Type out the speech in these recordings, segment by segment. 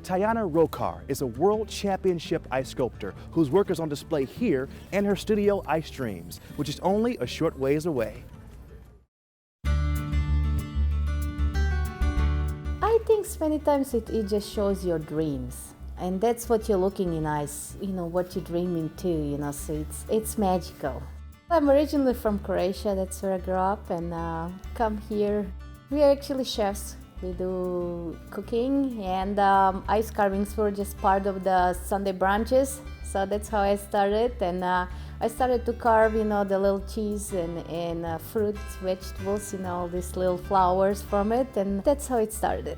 Tajana Raukar is a world championship ice sculptor whose work is on display here in her studio Ice Dreams, which is only a short ways away. I think many times it just shows your dreams. And that's what you're looking in ice, what you're dreaming too, so it's magical. I'm originally from Croatia, that's where I grew up, and come here. We are actually chefs. We do cooking, and ice carvings were just part of the Sunday brunches. So that's how I started, and I started to carve, the little cheese and fruits, vegetables, all these little flowers from it, and that's how it started.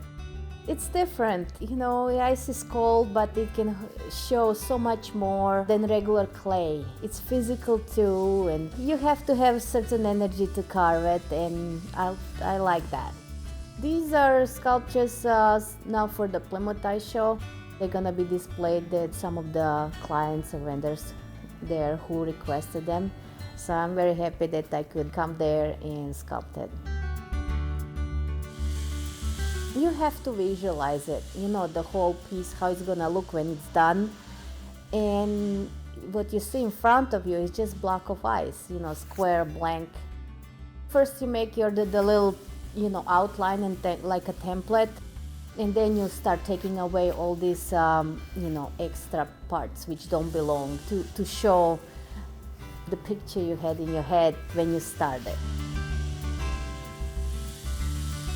It's different, ice is cold, but it can show so much more than regular clay. It's physical too, and you have to have certain energy to carve it, and I like that. These are sculptures now for the Plymouth Ice Show. They're gonna be displayed at some of the clients or vendors there who requested them. So I'm very happy that I could come there and sculpt it. You have to visualize it, the whole piece, how it's gonna look when it's done. And what you see in front of you is just block of ice, square, blank. First you make the little, outline and like a template, and then you start taking away all these, extra parts which don't belong to show the picture you had in your head when you started.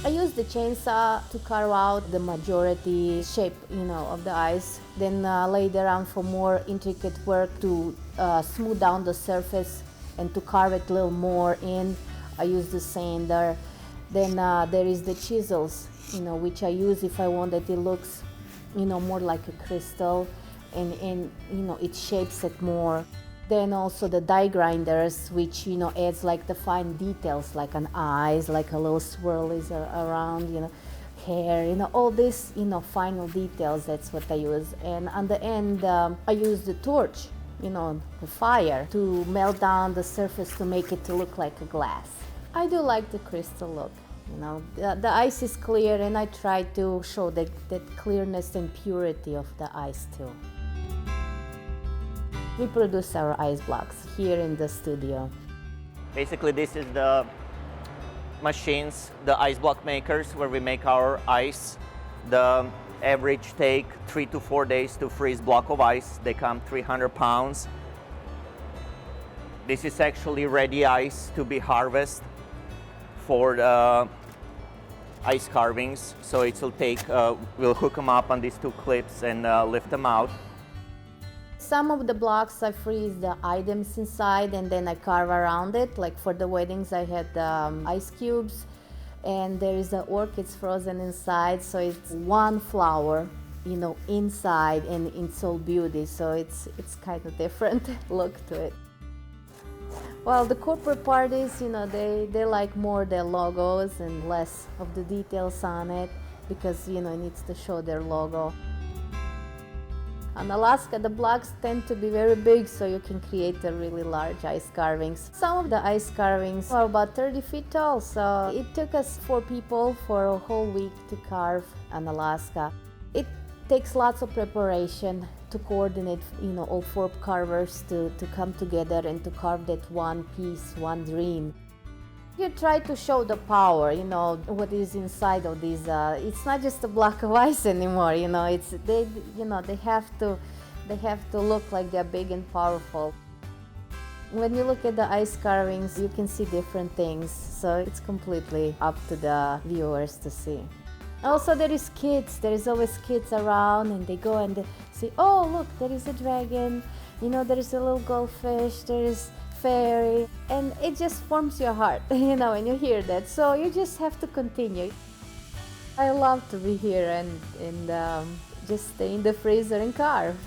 I used the chainsaw to carve out the majority shape, of the ice. Then later on, for more intricate work to smooth down the surface and to carve it a little more in, I use the sander. Then there is the chisels, which I use if I want that it looks, more like a crystal, and it shapes it more. Then also the die grinders, which adds like the fine details, like an eyes, like a little swirlies around, hair, all these final details. That's what I use. And on the end, I use the torch, the fire, to melt down the surface to make it to look like a glass. I do like the crystal look. The ice is clear, and I try to show that clearness and purity of the ice too. We produce our ice blocks here in the studio. Basically, this is the machines, the ice block makers, where we make our ice. The average take 3 to 4 days to freeze block of ice. They come 300 pounds. This is actually ready ice to be harvested for the ice carvings. So it will take, we'll hook them up on these two clips and lift them out. Some of the blocks I freeze the items inside, and then I carve around it. Like for the weddings, I had ice cubes, and there is the orchids frozen inside, so it's one flower, inside, and it's all beauty. So it's kind of different look to it. Well, the corporate parties, they like more their logos and less of the details on it, because it needs to show their logo. In Alaska, the blocks tend to be very big, so you can create a really large ice carvings. Some of the ice carvings are about 30 feet tall, so it took us 4 people for a whole week to carve in Alaska. It takes lots of preparation to coordinate, all 4 carvers to come together and to carve that one piece, one dream. You try to show the power, what is inside of these. It's not just a block of ice anymore, they have to look like they're big and powerful. When you look at the ice carvings, you can see different things, so it's completely up to the viewers to see. Also, there is kids. There is always kids around, and they go and they see, oh, look, there is a dragon, there is a little goldfish, there is fairy, and it just warms your heart, when you hear that. So you just have to continue. I love to be here and just stay in the freezer and carve.